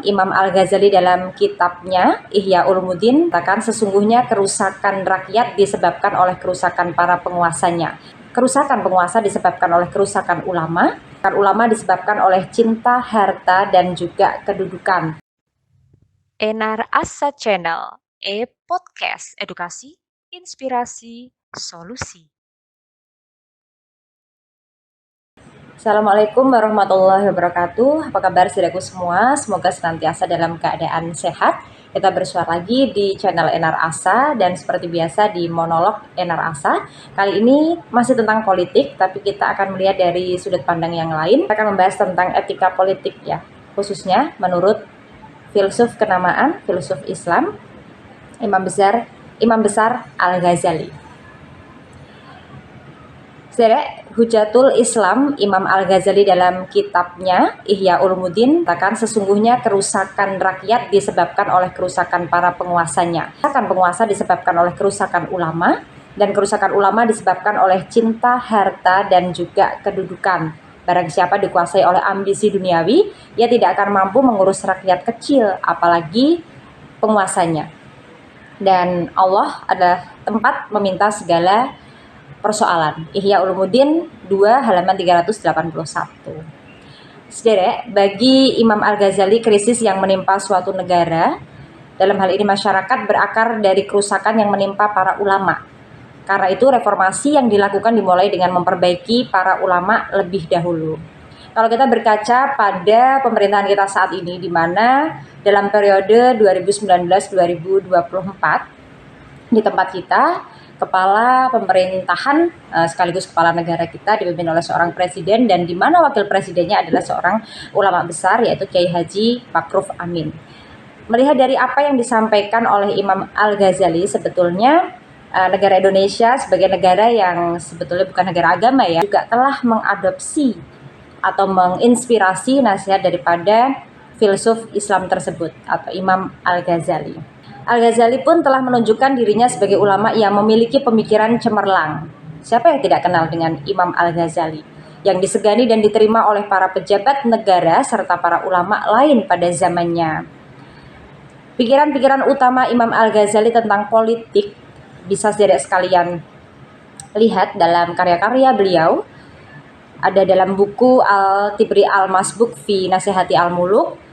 Imam Al-Ghazali dalam kitabnya Ihya Ulumuddin katakan sesungguhnya kerusakan rakyat disebabkan oleh kerusakan para penguasanya. Kerusakan penguasa disebabkan oleh kerusakan ulama disebabkan oleh cinta, harta, dan juga kedudukan. Enar Asa Channel, podcast edukasi, inspirasi, solusi. Assalamualaikum warahmatullahi wabarakatuh. Apa kabar saudaraku semua? Semoga senantiasa dalam keadaan sehat. Kita bersuara lagi di channel Enar Asa dan seperti biasa di monolog Enar Asa. Kali ini masih tentang politik, tapi kita akan melihat dari sudut pandang yang lain. Kita akan membahas tentang etika politik ya, khususnya menurut filsuf kenamaan, filsuf Islam, Imam Besar Al-Ghazali. Saudara, Hujatul Islam Imam Al-Ghazali dalam kitabnya Ihya Ulumuddin katakan sesungguhnya kerusakan rakyat disebabkan oleh kerusakan para penguasanya. Kerusakan penguasa disebabkan oleh kerusakan ulama, dan kerusakan ulama disebabkan oleh cinta, harta, dan juga kedudukan. Barang siapa dikuasai oleh ambisi duniawi, ia tidak akan mampu mengurus rakyat kecil, apalagi penguasanya. Dan Allah adalah tempat meminta segala persoalan. Ihya Ulumuddin 2 halaman 381. Saudara, bagi Imam Al-Ghazali krisis yang menimpa suatu negara, dalam hal ini masyarakat, berakar dari kerusakan yang menimpa para ulama. Karena itu reformasi yang dilakukan dimulai dengan memperbaiki para ulama lebih dahulu. Kalau kita berkaca pada pemerintahan kita saat ini, di mana dalam periode 2019-2024 di tempat kita, kepala pemerintahan sekaligus kepala negara kita dipimpin oleh seorang presiden, dan di mana wakil presidennya adalah seorang ulama besar yaitu Kiai Haji Ma'ruf Amin. Melihat dari apa yang disampaikan oleh Imam Al-Ghazali, sebetulnya negara Indonesia sebagai negara yang sebetulnya bukan negara agama ya, juga telah mengadopsi atau menginspirasi nasihat daripada filsuf Islam tersebut atau Imam Al-Ghazali. Al-Ghazali pun telah menunjukkan dirinya sebagai ulama yang memiliki pemikiran cemerlang. Siapa yang tidak kenal dengan Imam Al-Ghazali, yang disegani dan diterima oleh para pejabat negara serta para ulama lain pada zamannya. Pikiran-pikiran utama Imam Al-Ghazali tentang politik bisa saudara sekalian lihat dalam karya-karya beliau. Ada dalam buku Al-Tibri Al-Masbuk fi Nasihati Al-Muluk.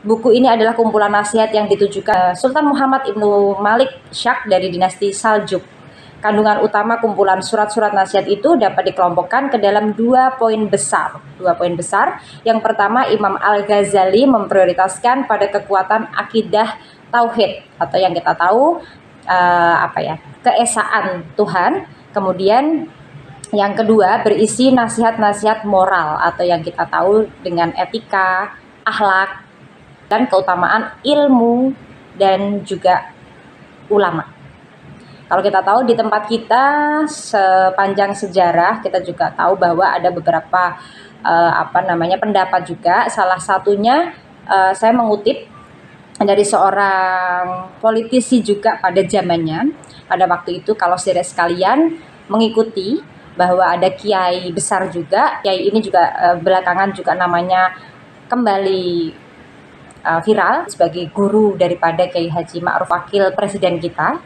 Buku ini adalah kumpulan nasihat yang ditujukan Sultan Muhammad Ibnu Malik Shah dari dinasti Saljuk. Kandungan utama kumpulan surat-surat nasihat itu dapat dikelompokkan ke dalam dua poin besar. Yang pertama, Imam Al-Ghazali memprioritaskan pada kekuatan akidah tauhid atau yang kita tahu keesaan Tuhan. Kemudian yang kedua berisi nasihat-nasihat moral atau yang kita tahu dengan etika, akhlak, dan keutamaan ilmu dan juga ulama. Kalau kita tahu di tempat kita sepanjang sejarah, kita juga tahu bahwa ada beberapa pendapat juga. Salah satunya saya mengutip dari seorang politisi juga pada zamannya. Pada waktu itu, kalau saudara sekalian mengikuti bahwa ada kiai besar juga, kiai ini juga belakangan juga namanya kembali viral sebagai guru daripada Kiai Haji Ma'ruf, wakil presiden kita,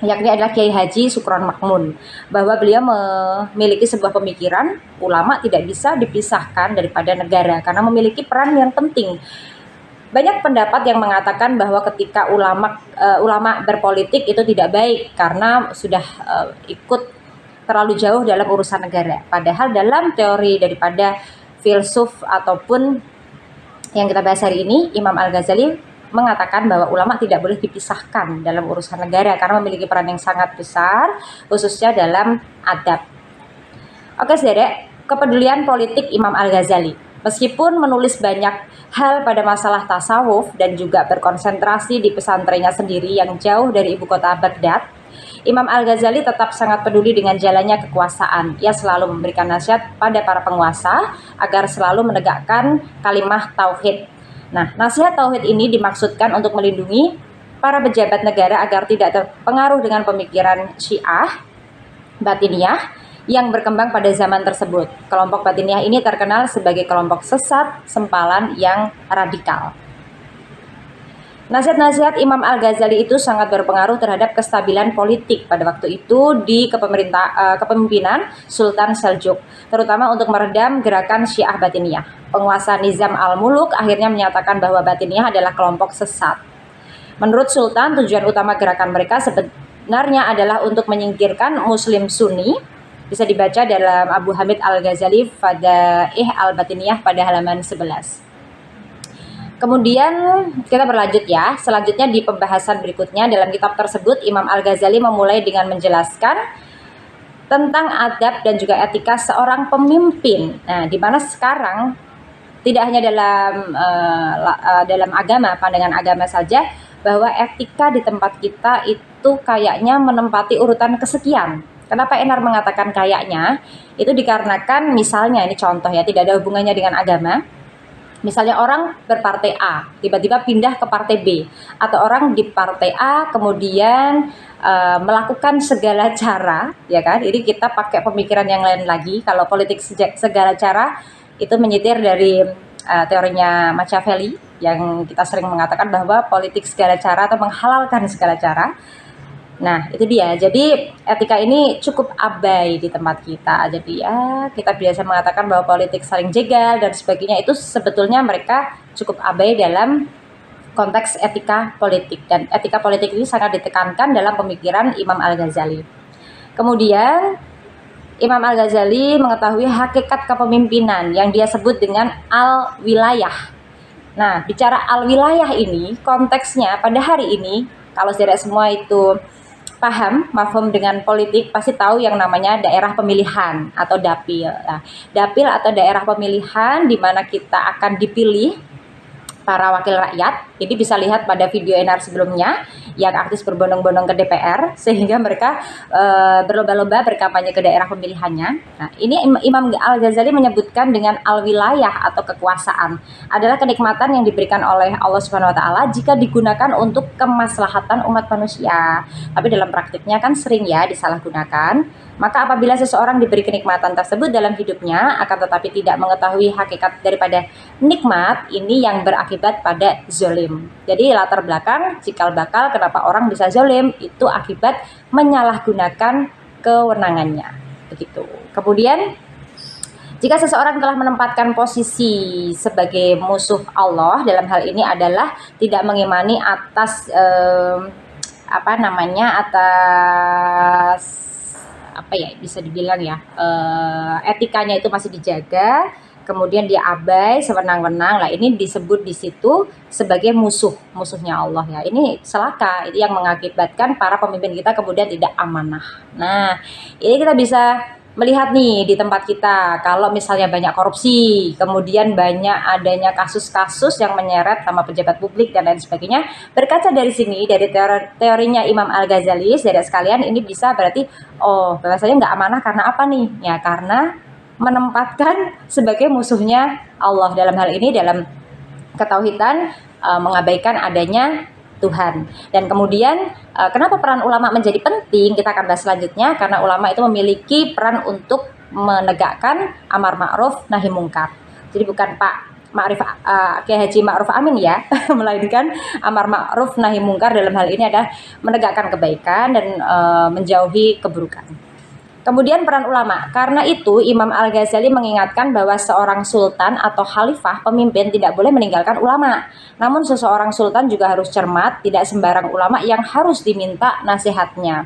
yakni adalah Kiai Haji Sukron Makmun, bahwa beliau memiliki sebuah pemikiran ulama tidak bisa dipisahkan daripada negara karena memiliki peran yang penting. Banyak pendapat yang mengatakan bahwa ketika ulama berpolitik itu tidak baik karena sudah ikut terlalu jauh dalam urusan negara. Padahal dalam teori daripada filsuf ataupun yang kita bahas hari ini, Imam Al-Ghazali mengatakan bahwa ulama tidak boleh dipisahkan dalam urusan negara karena memiliki peran yang sangat besar, khususnya dalam adab. Oke saudara, kepedulian politik Imam Al-Ghazali. Meskipun menulis banyak hal pada masalah tasawuf dan juga berkonsentrasi di pesantrennya sendiri yang jauh dari ibu kota Baghdad, Imam Al-Ghazali tetap sangat peduli dengan jalannya kekuasaan. Ia selalu memberikan nasihat pada para penguasa agar selalu menegakkan kalimah tauhid. Nah, nasihat tauhid ini dimaksudkan untuk melindungi para pejabat negara agar tidak terpengaruh dengan pemikiran Syiah Batiniyah yang berkembang pada zaman tersebut. Kelompok Batiniyah ini terkenal sebagai kelompok sesat sempalan yang radikal. Nasihat-nasihat Imam Al-Ghazali itu sangat berpengaruh terhadap kestabilan politik pada waktu itu di kepemimpinan Sultan Seljuk, terutama untuk meredam gerakan Syiah Batiniyah. Penguasa Nizam Al-Muluk akhirnya menyatakan bahwa Batiniyah adalah kelompok sesat. Menurut Sultan, tujuan utama gerakan mereka sebenarnya adalah untuk menyingkirkan Muslim Sunni. Bisa dibaca dalam Abu Hamid Al-Ghazali Fadaih Al-Batiniyah pada halaman 11. Kemudian kita berlanjut ya. Selanjutnya di pembahasan berikutnya dalam kitab tersebut Imam Al-Ghazali memulai dengan menjelaskan tentang adab dan juga etika seorang pemimpin. Nah, di mana sekarang tidak hanya dalam agama, pandangan agama saja, bahwa etika di tempat kita itu kayaknya menempati urutan kesekian. Kenapa Enar mengatakan kayaknya? Itu dikarenakan misalnya, ini contoh ya, tidak ada hubungannya dengan agama. Misalnya orang berpartai A, tiba-tiba pindah ke partai B, atau orang di partai A kemudian melakukan segala cara, ya kan? Ini kita pakai pemikiran yang lain lagi. Kalau politik segala cara itu menyitir dari teorinya Machiavelli yang kita sering mengatakan bahwa politik segala cara atau menghalalkan segala cara. Nah, itu dia. Jadi etika ini cukup abai di tempat kita. Jadi ya kita biasa mengatakan bahwa politik saling jegal dan sebagainya, itu sebetulnya mereka cukup abai dalam konteks etika politik. Dan etika politik ini sangat ditekankan dalam pemikiran Imam Al-Ghazali. Kemudian Imam Al-Ghazali mengetahui hakikat kepemimpinan yang dia sebut dengan al-wilayah. Nah, bicara al-wilayah ini konteksnya pada hari ini, kalau tidak semua itu paham, mafhum dengan politik, pasti tahu yang namanya daerah pemilihan atau dapil. Nah, dapil atau daerah pemilihan di mana kita akan dipilih para wakil rakyat. Ini bisa lihat pada video Enar sebelumnya yang aktif berbondong-bondong ke DPR sehingga mereka berlomba-lomba berkampanye ke daerah pemilihannya. Nah, ini Imam Al-Ghazali menyebutkan dengan al-wilayah atau kekuasaan adalah kenikmatan yang diberikan oleh Allah Subhanahu wa taala jika digunakan untuk kemaslahatan umat manusia. Tapi dalam praktiknya kan sering ya disalahgunakan. Maka apabila seseorang diberi kenikmatan tersebut dalam hidupnya akan tetapi tidak mengetahui hakikat daripada nikmat ini yang berakibat pada zolim. Jadi latar belakang cikal bakal kenapa orang bisa zolim itu akibat menyalahgunakan kewenangannya. Begitu. Kemudian jika seseorang telah menempatkan posisi sebagai musuh Allah, dalam hal ini adalah tidak mengimani atas bisa dibilang ya, etikanya itu masih dijaga, kemudian dia abai sewenang-wenang. Lah ini disebut di situ sebagai musuhnya Allah ya. Ini celaka, itu yang mengakibatkan para pemimpin kita kemudian tidak amanah. Nah, ini kita bisa melihat nih di tempat kita, kalau misalnya banyak korupsi, kemudian banyak adanya kasus-kasus yang menyeret sama pejabat publik dan lain sebagainya, berkaca dari sini, dari teorinya Imam Al-Ghazali, saudara sekalian, ini bisa berarti, oh bahwasanya nggak amanah karena apa nih? Ya karena menempatkan sebagai musuhnya Allah, dalam hal ini dalam ketauhidan, mengabaikan adanya Tuhan. Dan kemudian kenapa peran ulama menjadi penting, kita akan bahas selanjutnya, karena ulama itu memiliki peran untuk menegakkan amar ma'ruf nahi mungkar. Jadi bukan Pak Kiai Haji Ma'ruf Amin ya, melainkan amar ma'ruf nahi mungkar dalam hal ini adalah menegakkan kebaikan dan menjauhi keburukan. Kemudian peran ulama. Karena itu Imam Al-Ghazali mengingatkan bahwa seorang sultan atau khalifah pemimpin tidak boleh meninggalkan ulama. Namun seseorang sultan juga harus cermat, tidak sembarang ulama yang harus diminta nasihatnya.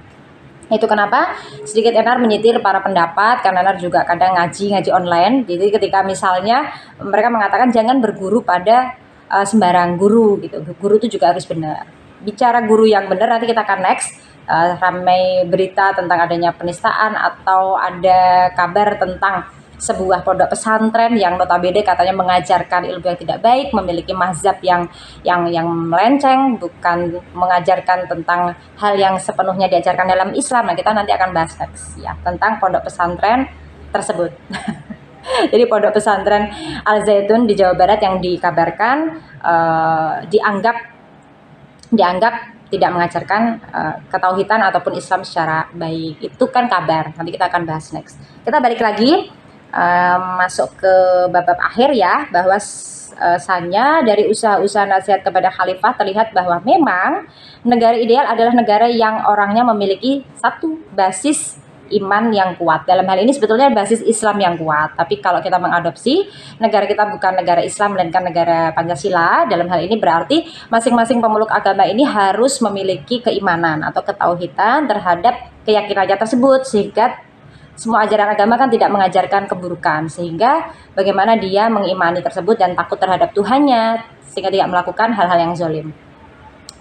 Itu kenapa sedikit Enar menyitir para pendapat, karena Enar juga kadang ngaji online. Jadi ketika misalnya mereka mengatakan jangan berguru pada sembarang guru gitu. Guru itu juga harus benar. Bicara guru yang benar nanti kita akan next. Ramai berita tentang adanya penistaan atau ada kabar tentang sebuah pondok pesantren yang notabene katanya mengajarkan ilmu yang tidak baik, memiliki mazhab yang melenceng, bukan mengajarkan tentang hal yang sepenuhnya diajarkan dalam Islam. Nah, kita nanti akan bahas next ya tentang pondok pesantren tersebut. Jadi pondok pesantren Al Zaitun di Jawa Barat yang dikabarkan dianggap tidak mengajarkan ketauhidan ataupun Islam secara baik. Itu kan kabar. Nanti kita akan bahas next. Kita balik lagi. masuk ke bab akhir ya, bahwa sanya dari usaha-usaha nasihat kepada khalifah terlihat bahwa memang negara ideal adalah negara yang orangnya memiliki satu basis iman yang kuat. Dalam hal ini sebetulnya basis Islam yang kuat. Tapi kalau kita mengadopsi negara kita bukan negara Islam melainkan negara Pancasila, dalam hal ini berarti masing-masing pemeluk agama ini harus memiliki keimanan atau ketauhidan terhadap keyakinannya tersebut, sehingga semua ajaran agama kan tidak mengajarkan keburukan, sehingga bagaimana dia mengimani tersebut dan takut terhadap Tuhannya sehingga tidak melakukan hal-hal yang zalim.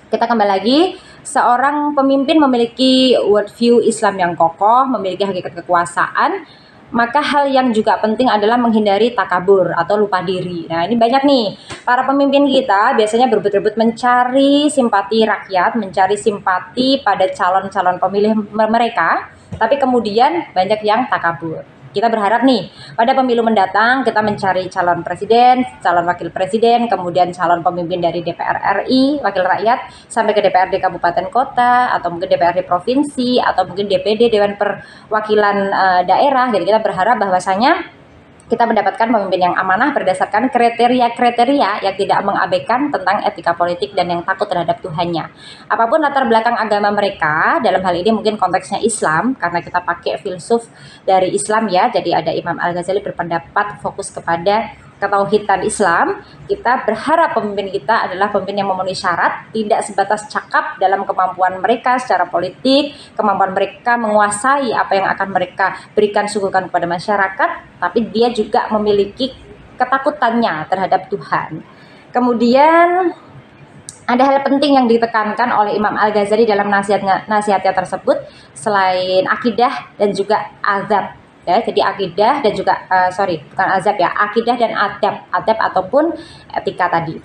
Kita kembali lagi, seorang pemimpin memiliki worldview Islam yang kokoh, memiliki hakikat kekuasaan, maka hal yang juga penting adalah menghindari takabur atau lupa diri. Nah, ini banyak nih, para pemimpin kita biasanya berebut-rebut mencari simpati rakyat, mencari simpati pada calon-calon pemilih mereka, tapi kemudian banyak yang takabur. Kita berharap nih, pada pemilu mendatang kita mencari calon presiden, calon wakil presiden, kemudian calon pemimpin dari DPR RI, wakil rakyat, sampai ke DPRD kabupaten kota, atau mungkin DPRD provinsi, atau mungkin DPD, Dewan Perwakilan Daerah. Jadi kita berharap bahwasanya kita mendapatkan pemimpin yang amanah berdasarkan kriteria-kriteria yang tidak mengabaikan tentang etika politik dan yang takut terhadap Tuhannya. Apapun latar belakang agama mereka, dalam hal ini mungkin konteksnya Islam, karena kita pakai filsuf dari Islam ya, jadi ada Imam Al-Ghazali berpendapat fokus kepada ketauhidan Islam. Kita berharap pemimpin kita adalah pemimpin yang memenuhi syarat, tidak sebatas cakap dalam kemampuan mereka secara politik, kemampuan mereka menguasai apa yang akan mereka berikan suguhkan kepada masyarakat, tapi dia juga memiliki ketakutannya terhadap Tuhan. Kemudian ada hal penting yang ditekankan oleh Imam Al-Ghazali dalam nasihatnya tersebut, selain akidah dan juga azab. Ya, jadi akidah dan juga bukan azab ya, akidah dan adab ataupun etika tadi.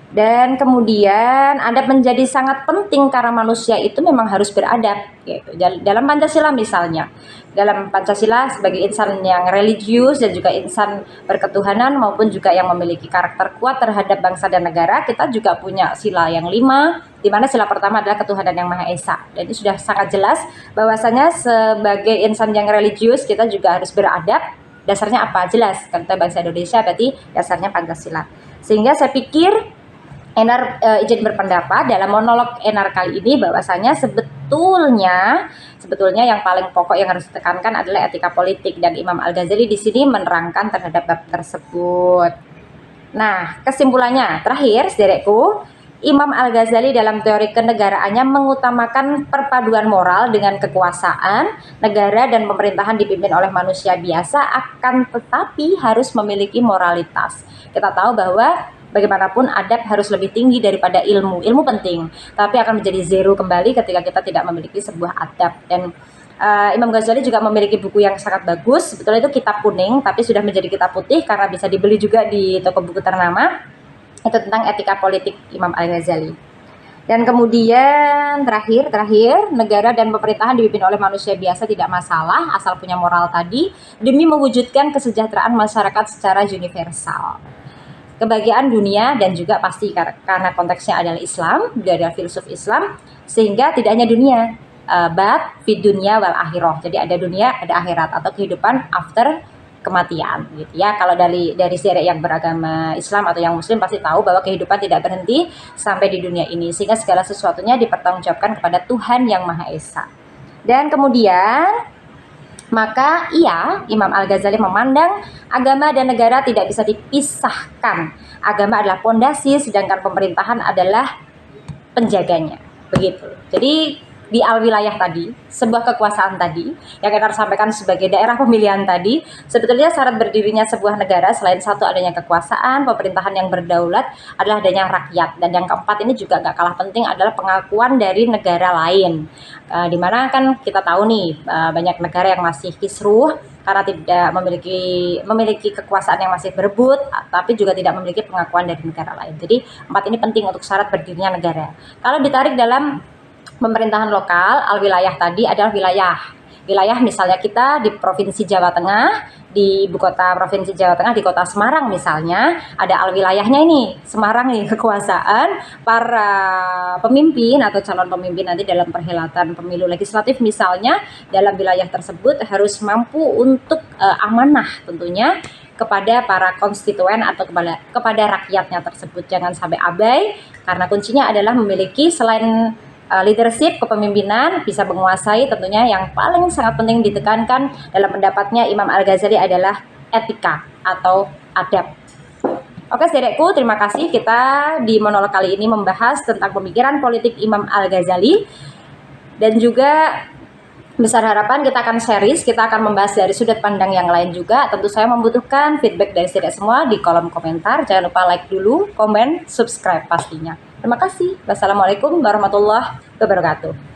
Dan kemudian adab menjadi sangat penting karena manusia itu memang harus beradab gitu. Dalam Pancasila misalnya, dalam Pancasila sebagai insan yang religius dan juga insan berketuhanan maupun juga yang memiliki karakter kuat terhadap bangsa dan negara, kita juga punya sila yang 5, di mana sila pertama adalah ketuhanan yang Maha Esa. Dan ini sudah sangat jelas bahwasanya sebagai insan yang religius kita juga harus beradab. Dasarnya apa? Jelas, kata bangsa Indonesia berarti dasarnya Pancasila. Sehingga saya pikir Enar izin berpendapat dalam monolog Enar kali ini bahwasanya sebetulnya yang paling pokok yang harus ditekankan adalah etika politik, dan Imam Al-Ghazali di sini menerangkan terhadap bab tersebut. Nah, kesimpulannya terakhir, saudaraku, Imam Al-Ghazali dalam teori kenegaraannya mengutamakan perpaduan moral dengan kekuasaan. Negara dan pemerintahan dipimpin oleh manusia biasa, akan tetapi harus memiliki moralitas. Kita tahu bahwa bagaimanapun adab harus lebih tinggi daripada ilmu. Ilmu penting, tapi akan menjadi zero kembali ketika kita tidak memiliki sebuah adab. Dan Imam Ghazali juga memiliki buku yang sangat bagus. Sebetulnya itu kitab kuning, tapi sudah menjadi kitab putih karena bisa dibeli juga di toko buku ternama. Itu tentang etika politik Imam Al-Ghazali. Dan kemudian terakhir, negara dan pemerintahan dipimpin oleh manusia biasa tidak masalah asal punya moral tadi, demi mewujudkan kesejahteraan masyarakat secara universal. Kebahagiaan dunia dan juga pasti karena konteksnya adalah Islam, dia adalah filsuf Islam, sehingga tidak hanya dunia, but fid dunia wal akhirah. Jadi ada dunia, ada akhirat atau kehidupan after kematian gitu ya. Kalau dari syarik yang beragama Islam atau yang Muslim pasti tahu bahwa kehidupan tidak berhenti sampai di dunia ini, sehingga segala sesuatunya dipertanggungjawabkan kepada Tuhan yang Maha Esa. Dan kemudian maka Imam Al-Ghazali memandang agama dan negara tidak bisa dipisahkan. Agama adalah pondasi, sedangkan pemerintahan adalah penjaganya. Begitu. Jadi di al-wilayah tadi, sebuah kekuasaan tadi yang kita sampaikan sebagai daerah pemilihan tadi, sebetulnya syarat berdirinya sebuah negara selain satu adanya kekuasaan, pemerintahan yang berdaulat, adalah adanya rakyat. Dan yang keempat ini juga gak kalah penting adalah pengakuan dari negara lain. Dimana kan kita tahu nih banyak negara yang masih kisruh karena tidak memiliki kekuasaan yang masih berebut, tapi juga tidak memiliki pengakuan dari negara lain. Jadi 4 ini penting untuk syarat berdirinya negara. Kalau ditarik dalam pemerintahan lokal, al-wilayah tadi adalah wilayah wilayah, misalnya kita di Provinsi Jawa Tengah, di ibu kota Provinsi Jawa Tengah, di kota Semarang misalnya, ada al-wilayahnya ini, Semarang nih, kekuasaan para pemimpin atau calon pemimpin nanti dalam perhelatan pemilu legislatif misalnya, dalam wilayah tersebut harus mampu untuk amanah tentunya kepada para konstituen atau kepada rakyatnya tersebut. Jangan sampai abai, karena kuncinya adalah memiliki selain leadership, kepemimpinan, bisa menguasai, tentunya yang paling sangat penting ditekankan dalam pendapatnya Imam Al-Ghazali adalah etika atau adab. Oke saudaraku, terima kasih. Kita di monolog kali ini membahas tentang pemikiran politik Imam Al-Ghazali, dan juga besar harapan kita akan series, kita akan membahas dari sudut pandang yang lain juga. Tentu saya membutuhkan feedback dari saudara semua di kolom komentar. Jangan lupa like dulu, komen, subscribe pastinya. Terima kasih. Wassalamualaikum warahmatullahi wabarakatuh.